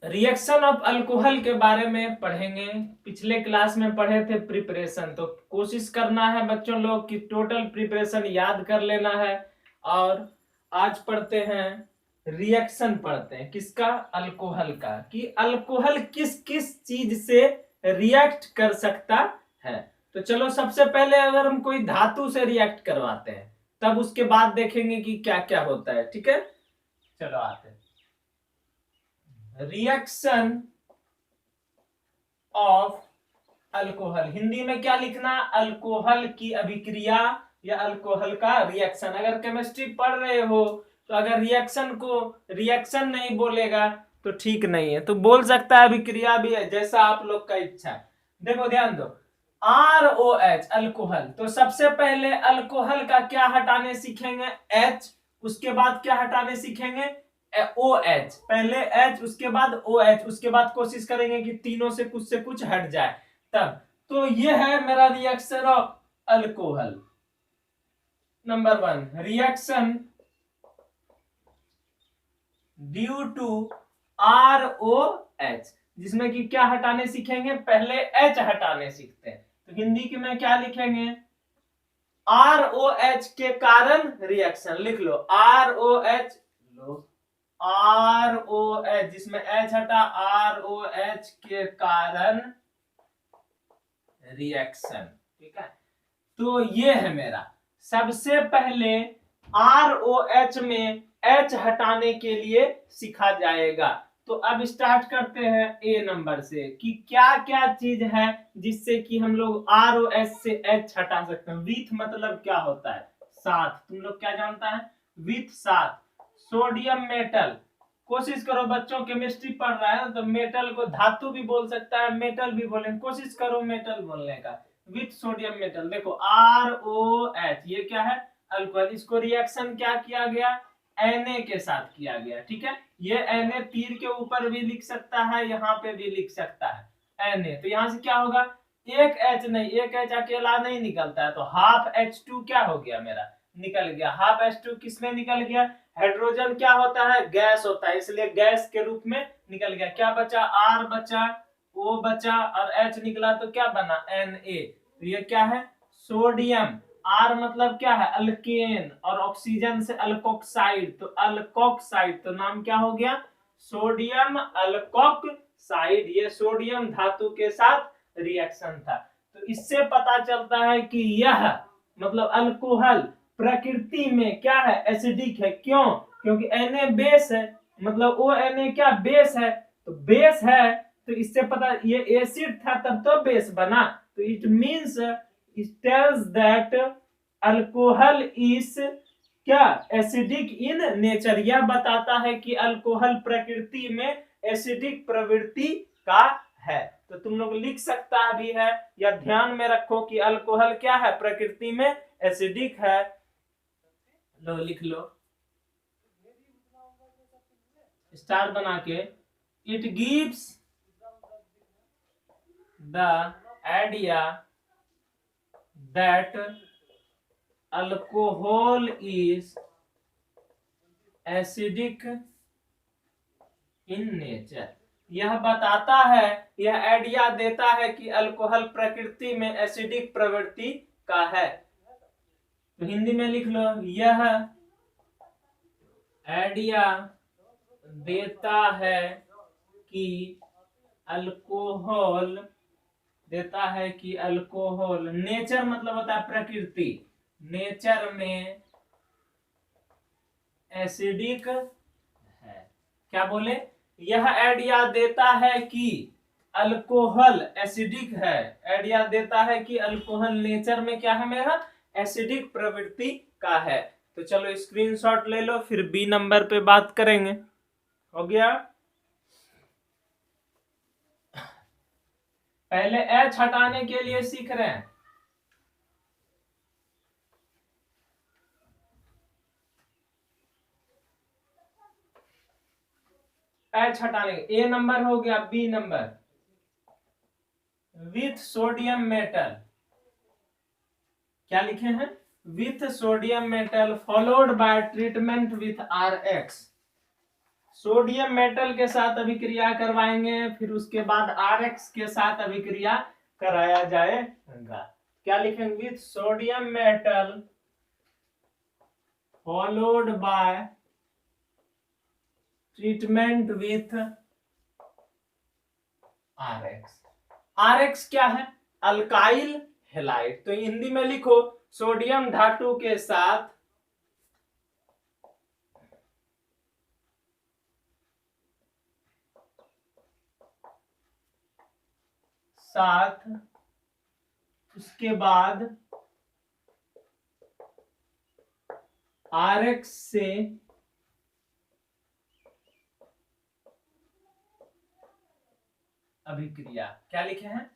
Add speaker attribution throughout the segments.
Speaker 1: Reaction of alcohol के बारे में पढ़ेंगे। पिछले क्लास में पढ़े थे प्रिपरेशन, तो कोशिश करना है बच्चों लोग कि टोटल प्रिपरेशन याद कर लेना है। और आज पढ़ते हैं रिएक्शन, पढ़ते हैं किसका, अल्कोहल का, कि अल्कोहल किस किस चीज से रिएक्ट कर सकता है। तो चलो सबसे पहले अगर हम कोई धातु से रिएक्ट करवाते हैं, तब उसके बाद देखेंगे कि क्या क्या होता है। ठीक है, चलो आते हैं। रिएक्शन ऑफ अल्कोहल, हिंदी में क्या लिखना, अल्कोहल की अभिक्रिया या अल्कोहल का रिएक्शन। अगर केमिस्ट्री पढ़ रहे हो तो अगर रिएक्शन को रिएक्शन नहीं बोलेगा तो ठीक नहीं है, तो बोल सकता है अभिक्रिया भी है, जैसा आप लोग का इच्छा है। देखो ध्यान दो, ROH अल्कोहल, तो सबसे पहले अल्कोहल का क्या हटाने सीखेंगे, H, उसके बाद क्या हटाने सीखेंगे, OH, पहले H उसके बाद OH, उसके बाद कोशिश करेंगे कि तीनों से कुछ हट जाए तब। तो ये है मेरा reaction of alcohol. Number 1, reaction due to ROH, जिसमें कि क्या हटाने सीखेंगे, पहले H हटाने सीखते हैं। तो हिंदी के में क्या लिखेंगे, ROH के कारण रिएक्शन, लिख लो ROH, लो ROH, जिसमें H हटा, ROH के कारण रिएक्शन। ठीक है, तो ये है मेरा, सबसे पहले ROH में H हटाने के लिए सीखा जाएगा। तो अब स्टार्ट करते हैं ए नंबर से, कि क्या क्या चीज है जिससे कि हम लोग ROH से H हटा सकते हैं। विथ मतलब क्या होता है, साथ, तुम लोग क्या जानता है, विथ साथ। सोडियम मेटल, कोशिश करो बच्चों, केमिस्ट्री पढ़ रहा है तो मेटल को धातु भी बोल सकता है, मेटल भी बोले, कोशिश करो मेटल बोलने का। विथ सोडियम मेटल, देखो ROH, ये क्या है, अल्कोहल। इसको रिएक्शन क्या किया गया, Na के साथ किया गया। ठीक है, ये Na तीर के ऊपर भी लिख सकता है, यहाँ पे भी लिख सकता है Na। तो यहाँ से क्या होगा, एक H नहीं, एक H अकेला नहीं निकलता है, तो हाफ H2 क्या हो गया मेरा, निकल गया। हाफ H2 किसमें निकल गया, हाइड्रोजन क्या होता है, गैस होता है, इसलिए गैस के रूप में निकल गया। क्या बचा, R बचा, O बचा और H निकला, तो क्या बना, Na। तो ये क्या है, सोडियम। R मतलब क्या है, अल्केन, और ऑक्सीजन से अल्कोक्साइड, तो अल्कोक्साइड, तो नाम क्या हो गया, सोडियम अल्कोक्साइड। ये सोडियम धातु के साथ रिएक्शन था। तो इससे पता चलता है कि यह मतलब अल्कोहल प्रकृति में क्या है, एसिडिक है। क्यों, क्योंकि Na बेस है, मतलब ONa क्या, बेस है। तो बेस है, तो इससे पता, ये एसिड था तब तो बेस बना। तो it means, it tells that alcohol is क्या, एसिडिक इन नेचर। यह बताता है कि अल्कोहल प्रकृति में एसिडिक प्रवृत्ति का है। तो तुम लोग लिख सकता भी है, या ध्यान में रखो कि अल्कोहल क्या है, प्रकृति में एसिडिक है। लो लिख लो, स्टार बना के, it gives the idea that alcohol is acidic in nature. यह बताता है, यह आइडिया देता है कि अल्कोहल प्रकृति में एसिडिक प्रवृत्ति का है। तो हिंदी में लिख लो, यह आइडिया देता है कि अल्कोहल, देता है कि अल्कोहल, नेचर मतलब होता है प्रकृति, नेचर में एसिडिक है। क्या बोले, यह आइडिया देता है कि अल्कोहल एसिडिक है। आइडिया देता है कि अल्कोहल नेचर में क्या है मेरा, एसिडिक प्रवृत्ति का है। तो चलो स्क्रीनशॉट ले लो, फिर बी नंबर पे बात करेंगे। हो गया, पहले H हटाने के लिए सीख रहे हैं। H हटाने, A नंबर हो गया, B number, with sodium metal, क्या लिखे हैं, with sodium metal followed by treatment with RX। सोडियम मेटल के साथ अभिक्रिया करवाएंगे, फिर उसके बाद RX के साथ अभिक्रिया कराया जाएगा। क्या लिखेंगे? With sodium metal followed by treatment with RX। RX क्या है? Alkyl halide. तो हिंदी में लिखो सोडियम धातु के साथ उसके बाद RX से अभिक्रिया। क्या लिखे हैं?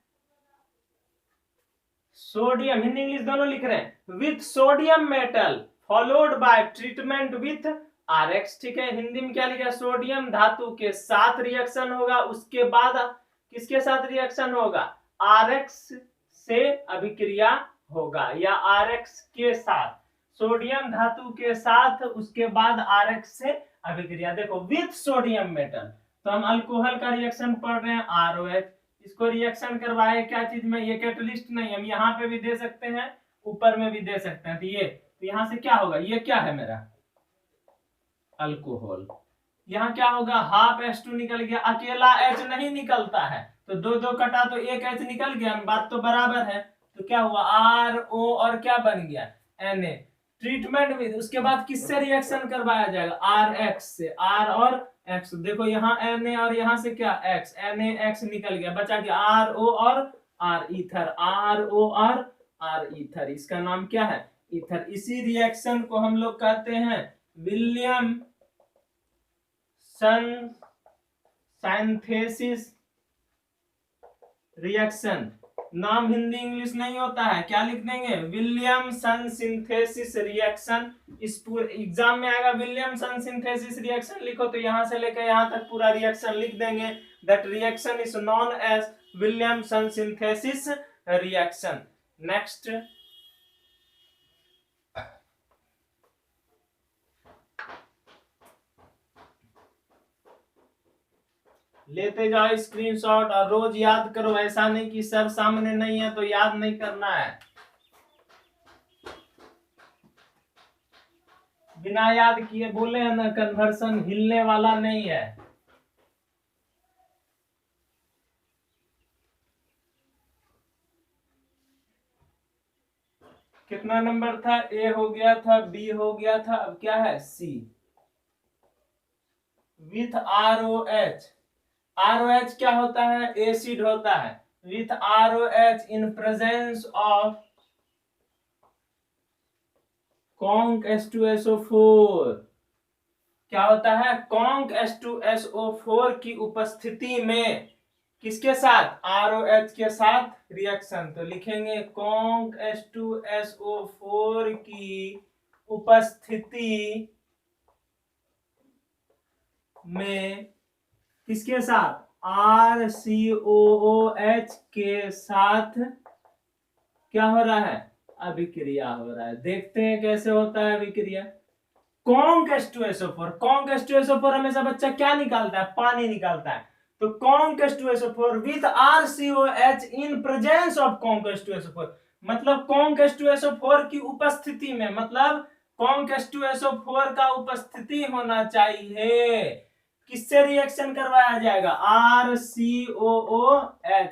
Speaker 1: सोडियम, हिंदी इंग्लिश दोनों लिख रहे हैं। With sodium metal followed by treatment with RX। ठीक है, हिंदी में क्या लिखा है? सोडियम धातु के साथ रिएक्शन होगा, उसके बाद किसके साथ रिएक्शन होगा? RX से अभिक्रिया होगा, या RX के साथ, सोडियम धातु के साथ, उसके बाद RX से अभिक्रिया। देखो विथ सोडियम मेटल, तो हम अल्कोहल का रिएक्शन पढ़ रहे हैं ROH, इसको रिएक्शन करवाए क्या चीज में? ये कैटलिस्ट नहीं, हम यहाँ पे भी दे सकते हैं, ऊपर में भी दे सकते हैं। तो यहाँ से क्या होगा? ये क्या है मेरा? अल्कोहल। यहाँ क्या होगा? हाफ H2 निकल गया, अकेला H नहीं निकलता है, तो दो दो कटा तो एक H निकल गया, बात तो बराबर है। तो क्या हुआ? RO और क्या बन गया? Na। ट्रीटमेंट विद, उसके बाद किससे रिएक्शन करवाया जाएगा? RX से। R और X, देखो यहाँ Na और यहाँ से क्या? X, NaX निकल गया, बचा क्या? RO और R, ईथर। RO और R ईथर, इसका नाम क्या है? ईथर। इसी रिएक्शन को हम लोग कहते हैं विलियम सिंथेसिस रिएक्शन। नाम हिंदी इंग्लिश नहीं होता है, क्या लिख देंगे? Williamson synthesis reaction. इस पूरे एग्जाम में आएगा विलियमसन सिंथेसिस रिएक्शन, लिखो तो यहां से लेकर यहां तक पूरा रिएक्शन लिख देंगे। That reaction is known as Williamson synthesis reaction. Next, लेते जाओ स्क्रीनशॉट और रोज याद करो, ऐसा नहीं कि सर सामने नहीं है तो याद नहीं करना है। बिना याद किए बोले हैं ना, कन्वर्सन हिलने वाला नहीं है। कितना नंबर था? A हो गया था, B हो गया था, अब क्या है? C। With ROH। ROH क्या होता है? एसिड होता है। With ROH in presence of conc H2SO4। क्या होता है? कॉन्क H2SO4 की उपस्थिति में किसके साथ? ROH के साथ रिएक्शन। तो लिखेंगे कॉन्क H2SO4 की उपस्थिति में किसके साथ? RCOOH के साथ क्या हो रहा है? अभिक्रिया हो रहा है। देखते हैं कैसे होता है अभिक्रिया। कॉन्क H2SO4, कॉन्क H2SO4 हमेशा बच्चा क्या निकालता है? पानी निकालता है। तो conc H2SO4 with RCOH in presence of conc H2SO4, मतलब कॉन्क H2SO4 की उपस्थिति में, मतलब कॉन्क H2SO4 का उपस्थिति होना चाहिए। किससे रिएक्शन करवाया जाएगा? RCOOH।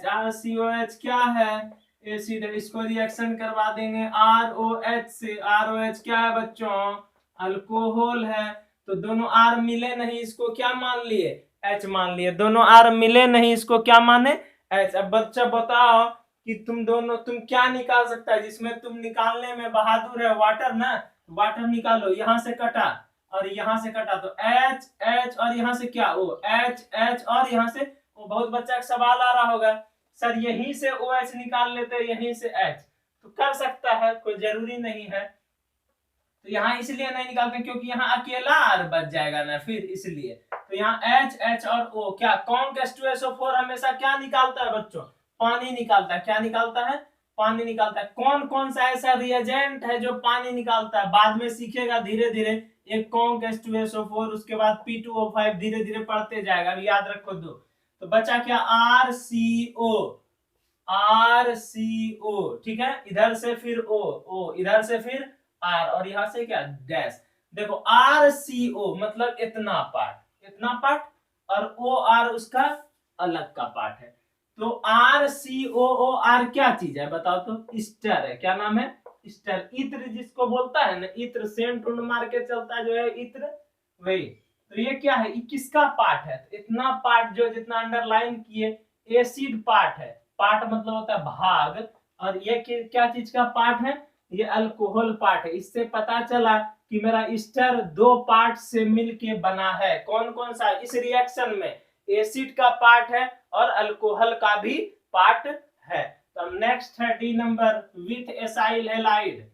Speaker 1: RCOH क्या है? एसिड। इसको रिएक्शन करवा देंगे ROH से। ROH क्या है बच्चों? अल्कोहल है। तो दोनों R मिले नहीं, इसको क्या मान लिए? H मान लिए। दोनों R मिले नहीं, इसको क्या माने? H। अब बच्चा बताओ कि तुम क्या निकाल सकता है? जिसमें तुम निकालने में बहादुर है, वाटर ना, वाटर निकालो। यहां से कटा और यहां से कटा तो H H, और यहां से क्या? O H H, और यहां से O। बहुत बच्चा का सवाल आ रहा होगा, सर यहीं से OH निकाल लेते, यहीं से H। तो कर सकता है, कोई जरूरी नहीं है। तो यहाँ इसलिए नहीं निकालते क्योंकि यहाँ अकेला R बच जाएगा ना, फिर इसलिए। तो यहाँ H H और O, क्या कॉन्क H2SO4 हमेशा क्या निकालता है बच्चों? पानी निकालता है। क्या निकालता है? पानी निकालता है। कौन कौन सा ऐसा रिएजेंट है जो पानी निकालता है? बाद में सीखेगा धीरे धीरे, एक कॉन्क H2SO4, उसके बाद P2O5, धीरे धीरे पढ़ते जाएगा, अब याद रखो दो। तो बचा क्या, RCO, RCO, ठीक है, इधर से फिर O, इधर से फिर R, और यहां से क्या, डैश। देखो RCO मतलब इतना पार्ट, और OR उसका अलग का पार्ट है। तो RCOOR क्या चीज है बताओ तो, स्टर है। क्या नाम है, स्टर। इत्र जिसको बोलता है ना, इत्र, सेंट उंड मार के चलता है जो है इत्र, वही। तो ये क्या है, ये किसका पार्ट है, तो इतना पार्ट जो जितना अंडरलाइन किए, एसिड पार्ट है। पार्ट मतलब होता है भाग, और ये क्या चीज का पार्ट है, ये अल्कोहल पार्ट है। इससे पता चला कि मेरा स्टर दो पार्ट से मिलके बना है। कौन कौन सा, इस रिएक्शन में एसिड का पार्ट है और अल्कोहल का भी पार्ट है। तो नेक्स्ट है D number, with acyl halide.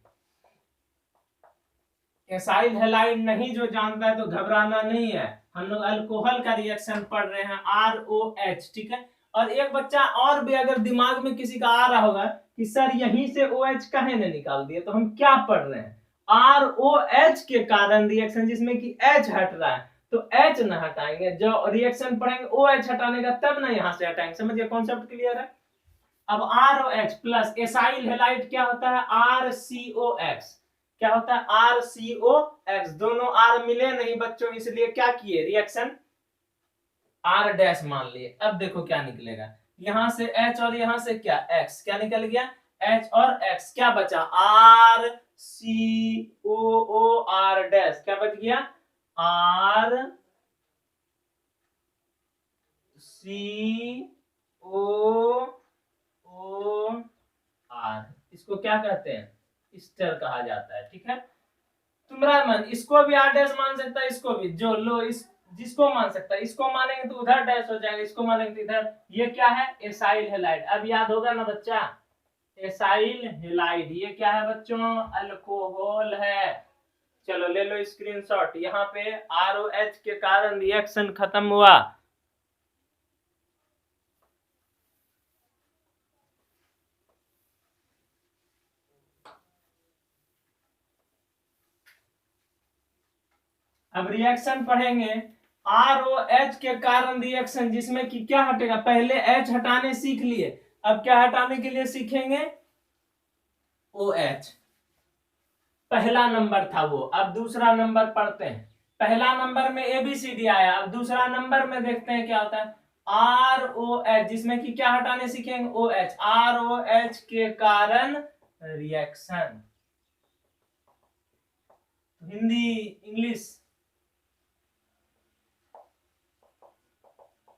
Speaker 1: Acyl halide नहीं जो जानता है तो घबराना नहीं है, हम लोग अल्कोहल का रिएक्शन पढ़ रहे हैं, ROH, ठीक है। और एक बच्चा और भी अगर दिमाग में किसी का आ रहा होगा कि सर यहीं से OH काहे ने निकाल दिए, तो हम क्या पढ़ रहे हैं, ROH के कारण रिएक्शन जिसमें कि H हट रहा है, तो H न हटाएंगे, जो रिएक्शन पढ़ेंगे OH हटाने का, तब ना यहां से हटाएंगे। समझिए, कॉन्सेप्ट क्लियर है। अब ROH प्लस एसाइल हैलाइड क्या होता है, RCOX। क्या होता है, RCOX। दोनों R मिले नहीं बच्चों, इसलिए क्या किए, रिएक्शन R डैश मान लिए। अब देखो क्या निकलेगा, यहां से H और यहां से क्या, X, क्या निकल गया, H और X, क्या बचा, RCOOR डैश, क्या बच गया, RCOOR। इसको क्या कहते हैं, स्टर कहा जाता है, ठीक है। तुम्हारा मन इसको भी R डैश मान सकता है, इसको भी, जो लो इस जिसको मान सकता है, इसको मानेंगे तो उधर डैश हो जाएगा, इसको मानेंगे तो इधर। ये क्या है, एसाइल हैलाइड। अब याद होगा ना बच्चा, एसाइल हैलाइड ये क्या है बच्चों, अल्कोहल है। चलो ले लो स्क्रीनशॉट, यहाँ पे ROH के कारण रिएक्शन खत्म हुआ। अब रिएक्शन पढ़ेंगे, ROH के कारण रिएक्शन जिसमें कि क्या हटेगा, पहले H हटाने सीख लिए, अब क्या हटाने के लिए सीखेंगे, OH। पहला नंबर था वो, अब दूसरा नंबर पढ़ते हैं। पहला नंबर में ABCD आया, अब दूसरा नंबर में देखते हैं क्या होता है, ROH जिसमें कि क्या हटाने सीखेंगे, OH। ROH के कारण reaction, Hindi English,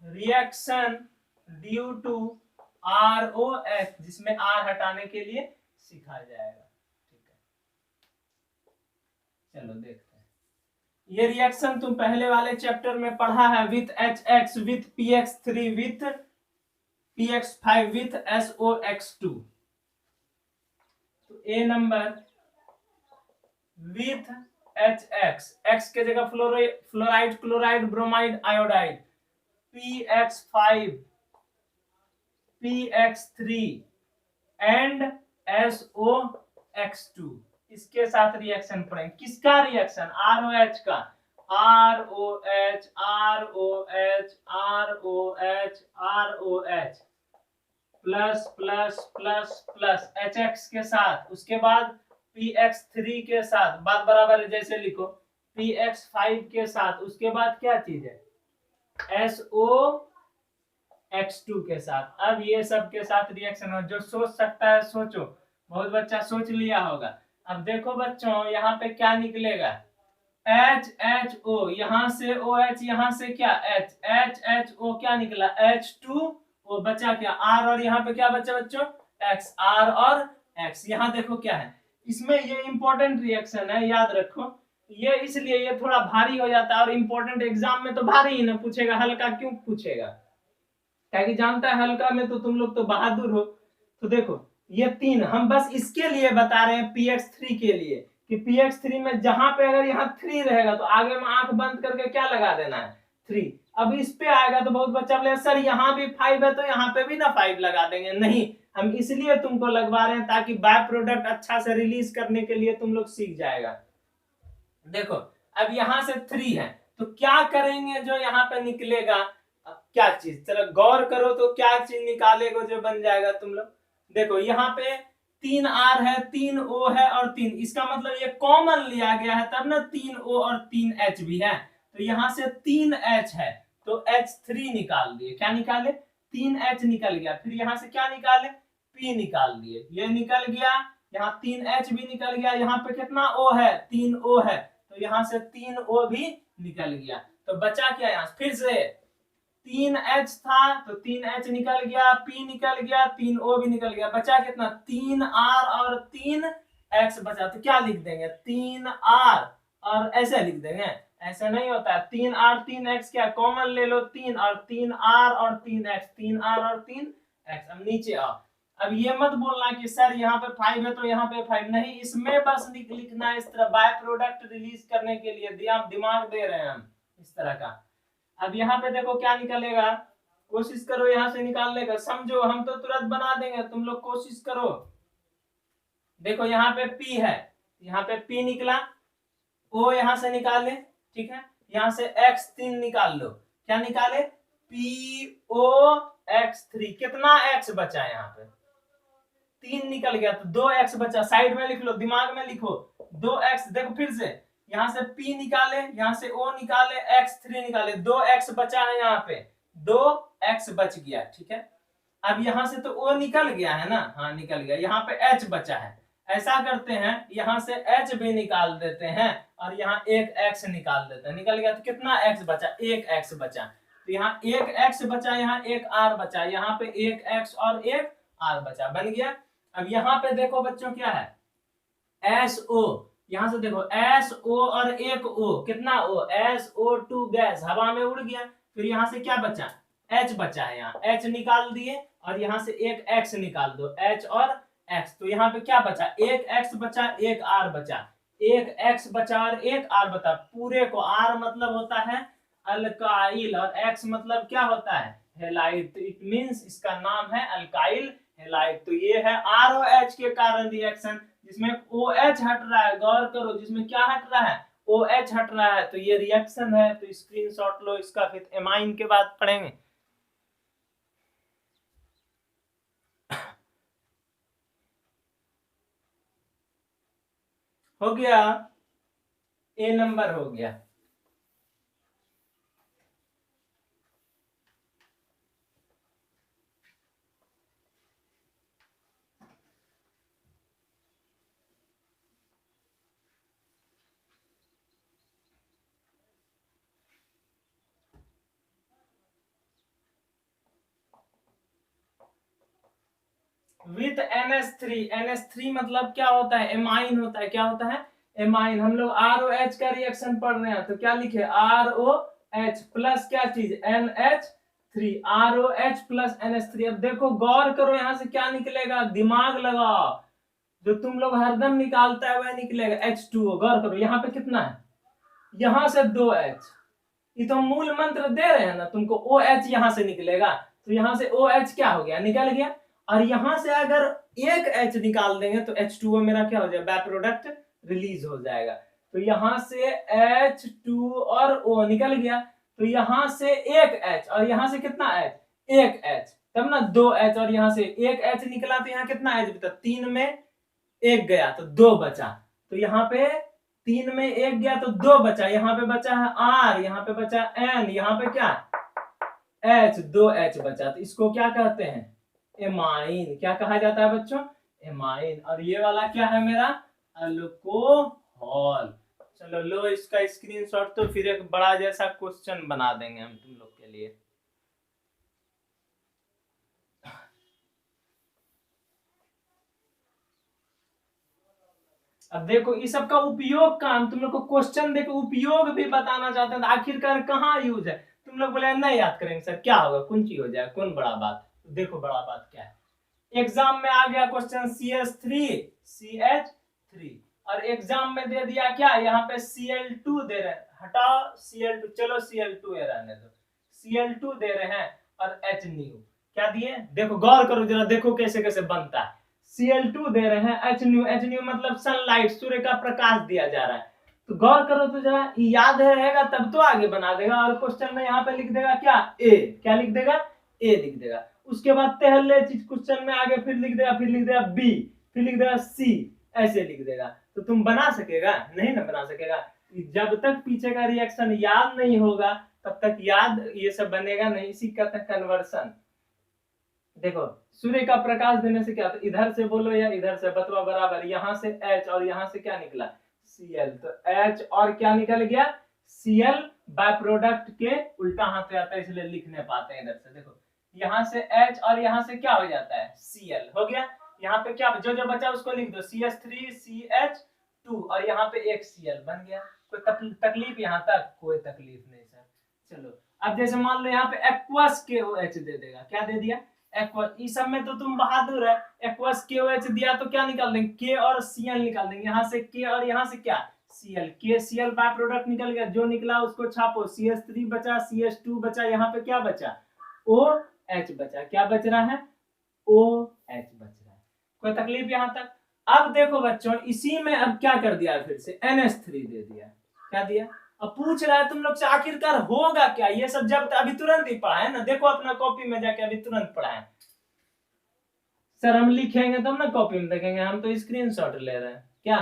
Speaker 1: reaction due to ROH, जिसमें R हटाने के लिए सीखा जाएगा, ठीक है। चलो देखते हैं, ये रिएक्शन तुम पहले वाले चैप्टर में पढ़ा है, with HX, with PX3, with PX5, with SOX2। तो A number with HX, X के जगह fluoride, chloride, bromide, iodide, PX5, PX3 and SOX2। इसके साथ रिएक्शन पढ़ेंगे, किसका रिएक्शन, ROH का, ROH, ROH, ROH, ROH plus plus plus plus HX के साथ, उसके बाद PX3 के साथ, बात बराबर है जैसे लिखो, PX5 के साथ, उसके बाद क्या चीज है, SOX2 के साथ। अब ये सब के साथ रिएक्शन हो, जो सोच सकता है सोचो, बहुत बच्चा सोच लिया होगा। अब देखो बच्चों, यहाँ पे क्या निकलेगा, HHO, यहाँ से OH, यहाँ से क्या H, HHO क्या निकला, H2O, बचा क्या R, और यहाँ पे क्या बचा बच्चों, X, R और X। यहाँ देखो क्या है, इसमें ये इंपॉर्टेंट रिएक्शन है, याद रखो। ये इसलिए ये थोड़ा भारी हो जाता है, और इंपॉर्टेंट एग्जाम में तो भारी ही ना पूछेगा, हल्का क्यों पूछेगा, क्या जानता है हल्का में तो तुम लोग तो बहादुर हो। तो देखो ये तीन हम बस इसके लिए बता रहे हैं, PX3 के लिए, कि PX3 में जहां पे अगर यहाँ 3 रहेगा तो आगे में आंख बंद करके क्या लगा देना है, 3। अब इस पे आएगा तो बहुत बच्चा बोले सर यहाँ भी 5 है तो यहाँ पे भी ना 5 लगा देंगे, नहीं, हम इसलिए तुमको लगवा रहे हैं ताकि बाय प्रोडक्ट अच्छा से रिलीज करने के लिए तुम लोग सीख जाएगा। देखो अब यहाँ से 3 है, तो क्या करेंगे जो यहाँ पे निकलेगा, क्या चीज, चलो गौर करो तो क्या चीज निकालेगा जो बन जाएगा तुम लोग। देखो यहाँ पे 3R है, 3O है और 3, इसका मतलब ये कॉमन लिया गया है तब ना 3O और 3H भी है, तो यहाँ से 3H है तो H3 निकाल दिए। क्या निकाले, 3H निकल गया। फिर यहाँ से क्या निकाले, P निकाल दिए, ये निकल गया। यहाँ 3H भी निकल गया, यहाँ पे कितना O है, 3O है, तो यहाँ से 3O भी निकल गया। तो बचा क्या, यहाँ फिर से 3H था तो 3H निकल गया, P निकल गया, 3O भी निकल गया, बचा कितना, 3R और 3X बचा। तो क्या लिख देंगे, 3R और ऐसे लिख देंगे, ऐसे नहीं होता है। 3R 3X क्या कॉमन ले लो, 3 और 3R और 3X, 3R और 3X। अब नीचे आओ, अब ये मत बोलना कि सर यहाँ पे 5 है तो यहाँ पे 5 नहीं, इसमें बस लिखना है इस तरह, बाय प्रोडक्ट रिलीज करने के लिए दिमाग दे रहे हैं हम इस तरह का। अब यहाँ पे देखो क्या निकलेगा, कोशिश करो यहाँ से निकालने का, समझो हम तो तुरंत बना देंगे, तुम लोग कोशिश करो। देखो यहाँ पे P है, यहाँ पे P निकला, O यहाँ से निकाले, ठीक है, यहाँ से X3 निकाल लो। क्या निकाले, POX3, कितना X बचा है, यहाँ पे 3 निकल गया तो 2X बचा, साइड में लिख लो, दिमाग में लिखो 2X। देखो फिर से यहाँ से P निकाले, यहाँ से O निकाले, X3 निकाले, 2X बचा है, यहाँ पे 2X बच गया, ठीक है। अब यहाँ से तो O निकल गया है ना, हाँ निकल गया, यहाँ पे H बचा है। ऐसा करते हैं, यहाँ से H भी निकाल देते हैं और यहाँ एक X निकाल देते हैं, निकल गया तो कितना X बचा, एक X बचा, तो यहाँ एक X बचा, यहाँ एक R बचा, यहाँ पे एक X और एक R बचा, बन गया। अब यहाँ पे देखो बच्चों क्या है, SO, यहाँ से देखो SO और एक O, कितना O, SO2 गैस हवा में उड़ गया। फिर यहाँ से क्या बचा, H बचा है, यहाँ H निकाल दिए और यहाँ से एक X निकाल दो, H और X, तो यहाँ पे क्या बचा, एक X बचा, एक R बचा, एक X बचा और एक R बचा। पूरे को, R मतलब होता है अल्काइल और X मतलब क्या होता है, हेलाइड, तो इट मींस इसका नाम है अल्काइल हेलाइड। तो ये है ROH के कारण रिएक्शन, जिसमें OH हट रहा है, गौर करो, जिसमें क्या हट रहा है, OH हट रहा है, तो ये रिएक्शन है। तो स्क्रीनशॉट लो इसका, फिर एमाइन के बाद पढ़ेंगे। हो गया, A नंबर हो गया। विथ NH3, NH3 मतलब क्या होता है, एमाइन होता है। क्या होता है, एमाइन। हम लोग ROH का रिएक्शन पढ़ रहे हैं, तो क्या लिखे, ROH प्लस क्या चीज, NH3, ROH प्लस NH3। अब देखो गौर करो, यहाँ से क्या निकलेगा, दिमाग लगाओ, जो तुम लोग हरदम निकालता है वह निकलेगा, H2O। गौर करो यहाँ पे कितना है, यहाँ से 2H, ये तो मूल मंत्र दे रहे हैं ना तुमको, OH यहाँ से निकलेगा, तो यहाँ से OH क्या हो गया, निकल गया। और यहां से अगर एक H निकाल देंगे तो H2O मेरा क्या हो जाएगा, बाय प्रोडक्ट रिलीज हो जाएगा। तो यहां से H2 और O निकल गया, तो यहां से एक H और यहां से कितना H, एक H, तब ना 2H, और यहां से एक H निकला तो यहाँ कितना H बचा, 3 में एक गया तो 2 बचा, तो यहाँ पे 3 में एक गया तो 2 बचा, यहाँ पे बचा है R, यहाँ पे बचा N, यहाँ पे क्या H, 2H बचा, तो इसको क्या कहते हैं, एमाइन। क्या कहा जाता है बच्चों, एमाइन। और ये वाला क्या है मेरा, अल्कोहल। चलो लो इसका स्क्रीनशॉट, तो फिर एक बड़ा जैसा क्वेश्चन बना देंगे हम तुम लोग के लिए। अब देखो इस सब का उपयोग का हम तुम लोग को क्वेश्चन देखो उपयोग भी बताना चाहते हैं, आखिरकार कहाँ यूज है। तुम लोग बोले नहीं याद करेंगे सर, क्या होगा, कौन चीज हो जाए, कौन बड़ा बात। देखो बड़ा बात क्या है, एग्जाम में आ गया क्वेश्चन CH3 और एग्जाम में दे दिया क्या, यहाँ पे Cl2 दे रहे हैं, हटाओ Cl2, चलो Cl2 रहने दो, Cl2 दे रहे हैं और HNu क्या दिए, देखो गौर करो जरा, देखो कैसे कैसे बनता है। Cl2 दे रहे हैं, HNu मतलब सनलाइट, सूर्य का प्रकाश दिया जा रहा है, तो गौर करो तो जरा, याद रहेगा तब तो आगे बना देगा। और क्वेश्चन में यहाँ पे लिख देगा क्या, ए, क्या लिख देगा, ए लिख देगा। उसके बाद पहले चीज क्वेश्चन में आगे फिर लिख देगा बी, फिर लिख देगा सी, ऐसे लिख देगा। तो तुम बना सकेगा नहीं ना, बना सकेगा। जब तक पीछे का रिएक्शन याद नहीं होगा तब तक याद ये सब बनेगा नहीं। इसी का कन्वर्सन। देखो सूर्य का प्रकाश देने से क्या, तो इधर से बोलो या इधर से, बतवा बराबर। यहाँ से H और यहाँ से क्या निकला, Cl। तो H और क्या निकल गया, Cl। बाय प्रोडक्ट के उल्टा हाथ पे आता है इसलिए लिख नहीं पाते हैं इधर से। देखो यहाँ से H और यहाँ से क्या हो जाता है, Cl हो गया। यहाँ पे क्या जो जो बचा उसको लिख दो, CH3 CH2 और यहाँ पे एक Cl बन गया। कोई तकलीफ यहाँ तक, कोई तकलीफ नहीं सर। चलो अब जैसे मान लो यहाँ पे एक्वस KOH दे देगा, क्या दे दिया, एक्वस। इस सब में तो तुम बहादुर है, एक्वस KOH दिया तो क्या निकाल देंगे, K और Cl निकाल देंगे। यहाँ से K और यहाँ से क्या, Cl। K Cl by product निकल गया, जो निकला उसको छापो। CH3 बचा, CH2 बचा, यहाँ पे क्या बचा, OH बचा। क्या बच रहा है, OH बच रहा है। कोई तकलीफ यहाँ तक। अब देखो बच्चों इसी में अब क्या कर दिया, फिर से NH3 दे दिया। क्या दिया, अब पूछ रहा है तुम लोग से आखिरकार होगा क्या। ये सब जब अभी तुरंत ही पढ़ा है ना, देखो अपना कॉपी में जाके अभी तुरंत पढ़ा है। सर हम लिखेंगे तब ना कॉपी में देखेंगे, हम तो स्क्रीनशॉट ले रहे हैं क्या।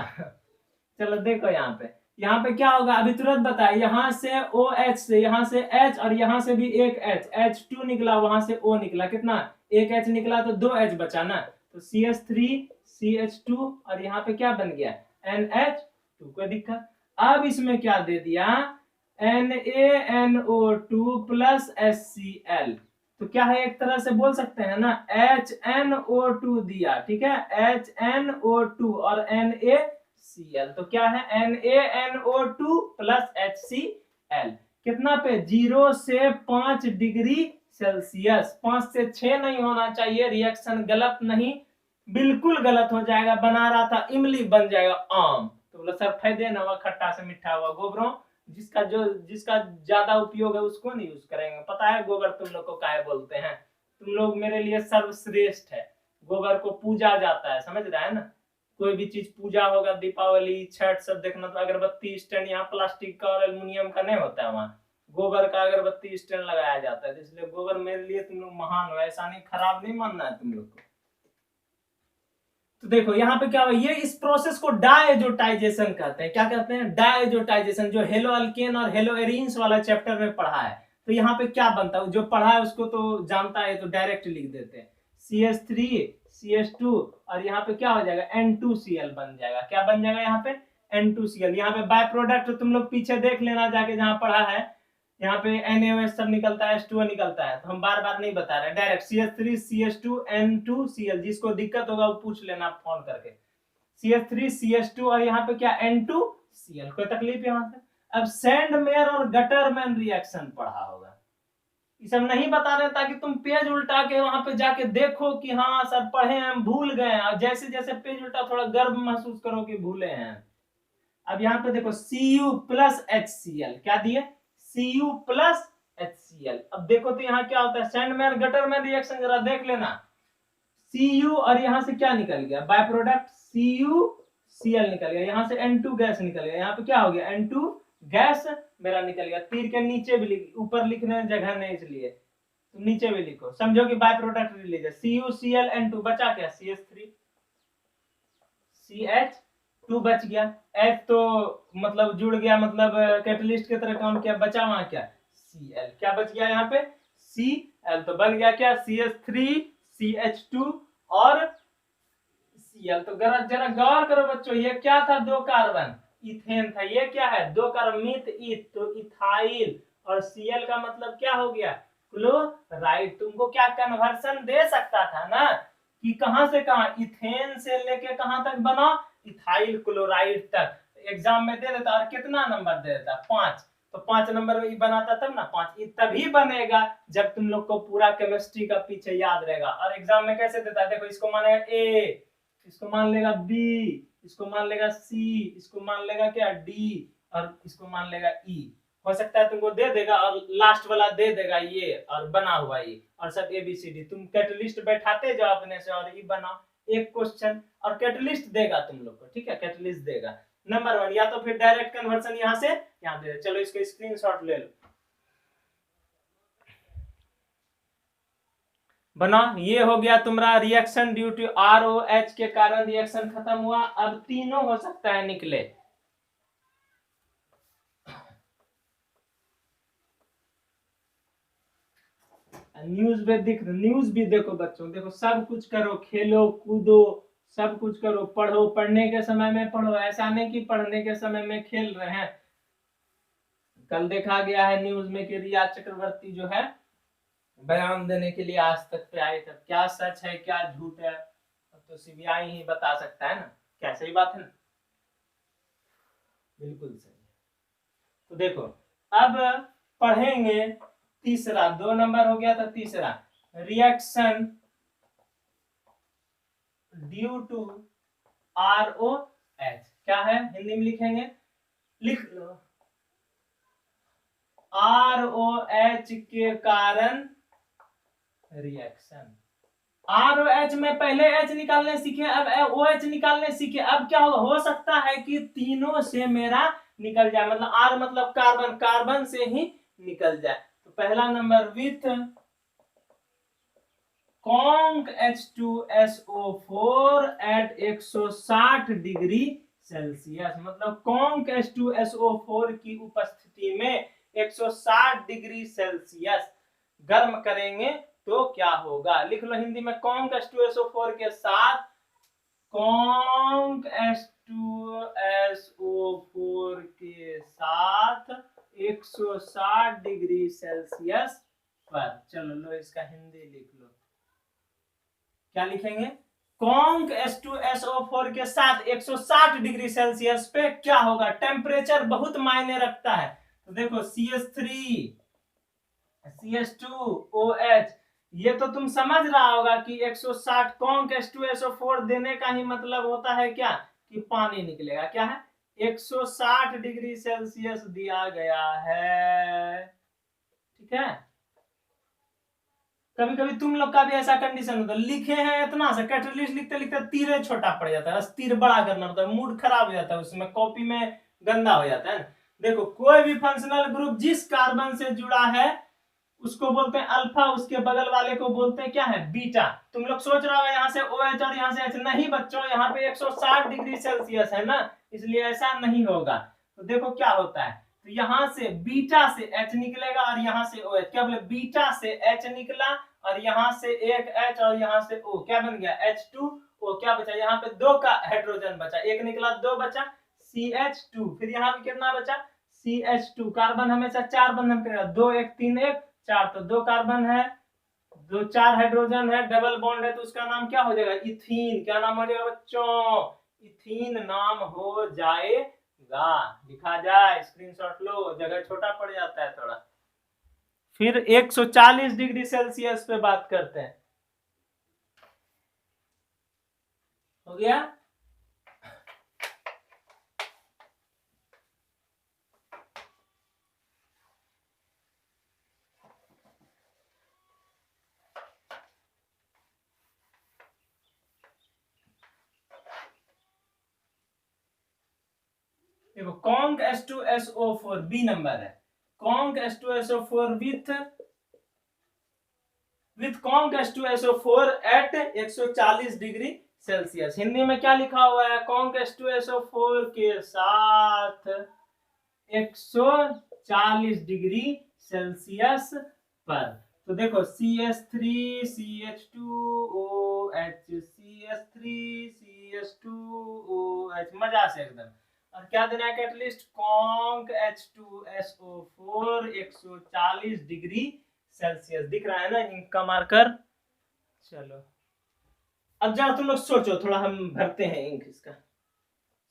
Speaker 1: चलो देखो यहाँ पे क्या होगा, अभी तुरंत बताए। यहाँ से OH से, यहाँ से H और यहाँ से भी एक H, H2 निकला, वहां से O निकला, कितना, एक H निकला तो 2 H बचा ना। तो CH3 CH2 और यहाँ पे क्या बन गया, NH2। कोई दिक्कत। अब इसमें क्या दे दिया, NaNO2 प्लस HCl। तो क्या है, एक तरह से बोल सकते हैं ना HNO2 दिया, ठीक है, HNO2 और NaCl। तो क्या है, NaNO2 प्लस HCl। कितना पे, 0 से 5 डिग्री सेल्सियस। 5 से 6 नहीं होना चाहिए, रिएक्शन गलत नहीं, बिल्कुल गलत हो जाएगा। बना रहा था इमली, बन जाएगा आम। तो बोला सर फायदे ना हुआ, खट्टा से मीठा हुआ। गोबरों जिसका ज्यादा उपयोग है उसको नहीं यूज करेंगे। पता है गोबर तुम लोग को काहे बोलते हैं, तुम लोग मेरे लिए सर्वश्रेष्ठ है। गोबर को पूजा जाता है, समझ रहा है ना। कोई भी चीज पूजा होगा, दीपावली छठ सब देखना, तो अगरबत्ती स्टैंड यहाँ प्लास्टिक का और एल्युमिनियम का नहीं होता है, वहाँ गोबर का अगरबत्ती स्टैंड लगाया जाता है। इसलिए गोबर मेरे लिए तुम लोग महान हो, ऐसा नहीं, खराब नहीं मानना है तुम लोग को। तो देखो यहाँ पे क्या हुआ, ये इस प्रोसेस को डायजोटाइजेशन कहते हैं। क्या कहते हैं, डायजोटाइजेशन, जो हेलो अल्केन और हेलो एरीन्स वाला चैप्टर में पढ़ा है। तो यहाँ पे क्या बनता है, जो पढ़ा है उसको तो जानता है, तो डायरेक्ट लिख देते हैं CH3 CH2 और यहाँ पे क्या हो जाएगा, N2Cl बन जाएगा। क्या बन जाएगा यहाँ पे, N2Cl। यहाँ पे बाय प्रोडक्ट तुम लोग पीछे देख लेना जाके, जहाँ पढ़ा है। यहाँ पे NaOH सब निकलता है, H2O निकलता है, तो हम बार बार नहीं बता रहे, डायरेक्ट CH3 CH2 N2Cl। जिसको दिक्कत होगा वो पूछ लेना फोन करके। CH3 CH2 और यहाँ पे क्या, N2Cl। कोई तकलीफ यहाँ से। अब सैंडमेयर और गटरमैन रिएक्शन पढ़ा होगा, ये सब नहीं बता रहे ताकि तुम पेज उल्टा के वहां पे जाके देखो कि हाँ सर पढ़े हम भूल गए। और जैसे जैसे पेज उल्टा थोड़ा गर्व महसूस करो कि भूले हैं। अब यहाँ पे देखो Cu प्लस HCl, क्या दिए, Cu प्लस HCl। अब देखो तो यहाँ क्या होता है, सैंडमैन गटरमैन रिएक्शन जरा देख लेना। Cu और यहाँ से क्या निकल गया, बाय प्रोडक्ट CuCl निकल गया, यहाँ से N2 गैस निकल गया। यहाँ पे क्या हो गया, N2 गैस मेरा निकल गया। तीर के नीचे भी ऊपर लिखने जगह नहीं, इसलिए तो नीचे भी लिखो, समझो कि बाय प्रोडक्ट रिलीज है। CuCl N2 बचा क्या, CH3 CH2 बच गया। H तो मतलब जुड़ गया, मतलब कैटलिस्ट की तरह काम किया, बचा वहां क्या, Cl। क्या बच गया यहाँ पे, Cl। तो बन गया क्या, CH3 CH2 और Cl। तो जरा गौर करो बच्चों, ये क्या था, 2 कार्बन इथेन था। ये क्या है, 2 कार्बन मिथ ईथ, तो इथाइल। और Cl का मतलब क्या हो गया, क्लोराइड। तुमको क्या कन्वर्सन दे सकता था ना, कि कहां से कहां, इथेन से लेके कहां तक बना, इथाइल क्लोराइड तक। एग्जाम में दे देता और कितना नंबर दे देता, 5। तो 5 नंबर में बनाता तब ना 5। ये तभी बनेगा जब तुम लोग को पूरा केमिस्ट्री का पीछे याद रहेगा। और एग्जाम में कैसे देता है, देखो इसको मानेगा A, इसको मान लेगा B, इसको मान लेगा C, इसको मान लेगा क्या D, और इसको मान लेगा E। हो सकता है तुमको दे देगा और लास्ट वाला दे देगा ये और बना हुआ ये, और सब ABCD। तुम कैटलिस्ट बैठाते जाओ अपने से और ये बनाओ एक क्वेश्चन, और कैटलिस्ट देगा तुम लोग को, ठीक है, कैटलिस्ट देगा। नंबर 1, या तो फिर डायरेक्ट कन्वर्सन यहाँ से यहाँ दे। चलो इसको स्क्रीनशॉट ले लो, बना। ये हो गया तुम्हारा रिएक्शन ड्यू टू ROH के कारण रिएक्शन खत्म हुआ। अब तीनों हो सकता है निकले। न्यूज भी देखो बच्चों, देखो सब कुछ करो, खेलो कूदो, सब कुछ करो, पढ़ो, पढ़ने के समय में पढ़ो, ऐसा नहीं कि पढ़ने के समय में खेल रहे हैं। कल देखा गया है न्यूज में कि रिया चक्रवर्ती जो है बयान देने के लिए आज तक पे आई। तब क्या सच है क्या झूठ है तो CBI ही बता सकता है ना, क्या सही बात है ना? बिल्कुल सही। तो देखो अब पढ़ेंगे तीसरा, 2 नंबर हो गया था, तीसरा रिएक्शन ड्यू टू ROH। क्या है हिंदी में लिखेंगे, लिख लो, ROH के कारण रिएक्शन। ROH में पहले H निकालने सीखे, अब OH निकालने सीखे। अब क्या हो सकता है कि तीनों से मेरा निकल जाए, मतलब R मतलब कार्बन, कार्बन से ही निकल जाए। तो पहला number with conc H2SO4 at 160 degree Celsius, मतलब कॉन्क H2SO4 की उपस्थिति में 160 डिग्री सेल्सियस गर्म करेंगे तो क्या होगा। लिख लो हिंदी में, कॉन्क H2SO4 के साथ, कॉन्क H2SO4 के साथ 160 डिग्री सेल्सियस पर। चलो लो इसका हिंदी लिख लो, क्या लिखेंगे, कॉन्क H2SO4 के साथ 160 डिग्री सेल्सियस पे क्या होगा। टेम्परेचर बहुत मायने रखता है। तो देखो CH3 CH2OH, ये तो तुम समझ रहा होगा कि 160 कॉन्क H2SO4 देने का ही मतलब होता है क्या, कि पानी निकलेगा। क्या है, 160 डिग्री सेल्सियस दिया गया है, ठीक है। कभी कभी तुम लोग का भी ऐसा कंडीशन होता है, लिखे हैं इतना सा, कैटलिस्ट लिखते लिखते तीर छोटा पड़ जाता है, तीर बड़ा करना पड़ता है, मूड खराब हो जाता है, उसमें कॉपी में गंदा हो जाता है। देखो कोई भी फंक्शनल ग्रुप जिस कार्बन से जुड़ा है उसको बोलते हैं अल्फा, उसके बगल वाले को बोलते हैं क्या है, बीटा। तुम लोग सोच रहे हो यहाँ से OH और यहाँ से H, नहीं बच्चों, यहाँ पे 160 डिग्री सेल्सियस है ना, इसलिए ऐसा नहीं होगा। तो देखो क्या होता है, तो यहाँ से बीटा से H निकलेगा और यहाँ से OH, क्या बोले, बीटा से H निकला और यहाँ से एक H और यहाँ से O, क्या बन गया H2O। क्या बचा, यहाँ पे 2 का हाइड्रोजन बचा, एक निकला 2 बचा CH2, फिर यहाँ पे कितना बचा CH2। कार्बन हमेशा 4 बंधन करेगा, 2 1 3 1 4, तो 2 कार्बन है, 2 4 हाइड्रोजन है, डबल बॉन्ड है, तो उसका नाम क्या हो जाएगा, इथीन। क्या नाम हो जाएगा बच्चों, इथीन नाम हो जाएगा। लिखा जाए, स्क्रीनशॉट लो, जगह छोटा पड़ जाता है थोड़ा। फिर 140 डिग्री सेल्सियस पे बात करते हैं, हो गया। देखो कॉन्क H2SO4 बी नंबर है, conc H2SO4 with conc H2SO4 at 140 degree Celsius. Hindi में क्या लिखा हुआ है, कॉन्क H2SO4 के साथ 140 डिग्री सेल्सियस पर। तो देखो CH3 CH2OH CH3 CH2OH, मजा से एकदम। और क्या देना है catalyst, conc H2SO4 140 degree Celsius. दिख रहा है ना इंक का मार्कर। चलो अब जरा तुम लोग सोचो, थोड़ा हम भरते हैं इंक इसका,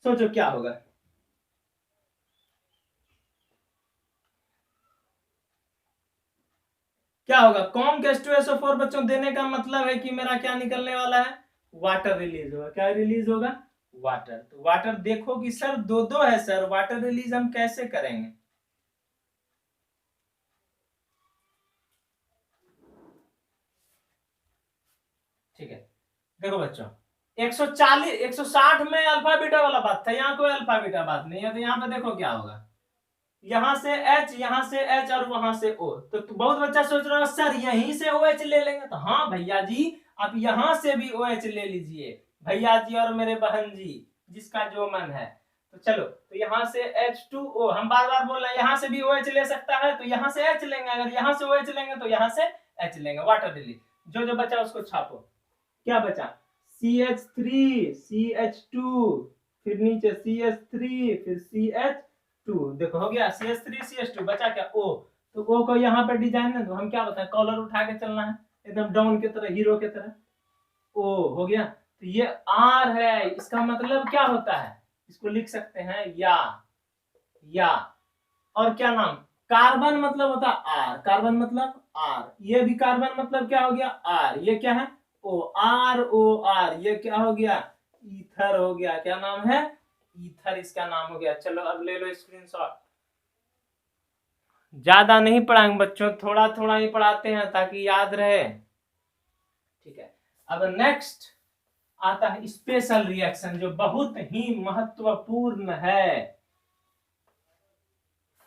Speaker 1: सोचो क्या होगा। क्या होगा, कॉन्क H2SO4 बच्चों देने का मतलब है कि मेरा क्या निकलने वाला है, वाटर रिलीज होगा। क्या रिलीज होगा, वाटर। तो वाटर देखो कि सर 2-2 है सर, वाटर रिलीज हम कैसे करेंगे। ठीक है, देखो बच्चों 140 160 में अल्फा बीटा वाला बात था, यहाँ कोई अल्फा बीटा बात नहीं है। तो यहाँ पे देखो क्या होगा, यहाँ से H, यहाँ से H और वहां से O। तो बहुत बच्चा सोच रहा है सर यहीं से OH ले लेंगे, तो हाँ भैया जी आप यहाँ से भी OH ले लीजिए भैया जी और मेरे बहन जी, जिसका जो मन है। तो चलो, तो यहाँ से H2O, हम बार बार बोल रहे हैं यहाँ से भी OH ले सकता है, तो यहाँ से H लेंगे, अगर यहाँ से OH लेंगे तो यहाँ से H लेंगे। वाटर डिलीट जो जो बचा उसको छापो। क्या बचा, CH3 CH2, फिर नीचे CH3 फिर CH2, देखो हो गया CH3 CH2, बचा क्या O। तो O को यहाँ पे डिजाइन है, तो हम क्या बताएं, कॉलर उठा के चलना है एकदम डाउन की तरह, हीरो की तरह। O हो गया। तो ये R है, इसका मतलब क्या होता है, इसको लिख सकते हैं या। और क्या नाम, कार्बन मतलब होता है R, कार्बन मतलब R, ये भी कार्बन मतलब क्या हो गया R, ये क्या है OR, ये क्या हो गया ईथर हो गया। क्या नाम है, ईथर इसका नाम हो गया। चलो अब ले लो स्क्रीनशॉट। ज्यादा नहीं पढ़ाएंगे बच्चों, थोड़ा थोड़ा ही पढ़ाते हैं ताकि याद रहे, ठीक है। अब नेक्स्ट आता है स्पेशल रिएक्शन, जो बहुत ही महत्वपूर्ण है।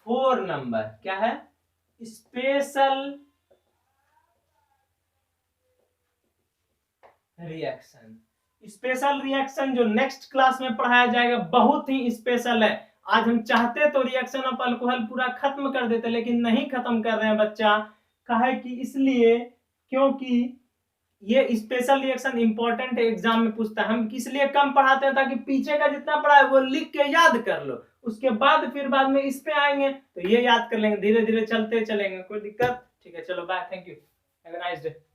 Speaker 1: 4 नंबर क्या है, स्पेशल रिएक्शन। स्पेशल रिएक्शन जो नेक्स्ट क्लास में पढ़ाया जाएगा बहुत ही स्पेशल है। आज हम चाहते तो रिएक्शन ऑफ अल्कोहल पूरा खत्म कर देते, लेकिन नहीं खत्म कर रहे हैं बच्चा, काहे कि इसलिए क्योंकि ये स्पेशल रिएक्शन इंपॉर्टेंट एग्जाम में पूछता है। हम किस लिए कम पढ़ाते हैं, ताकि पीछे का जितना पढ़ा है वो लिख के याद कर लो, उसके बाद फिर बाद में इस पे आएंगे तो ये याद कर लेंगे, धीरे धीरे चलते चलेंगे, कोई दिक्कत, ठीक है। चलो bye, thank you, have a nice day.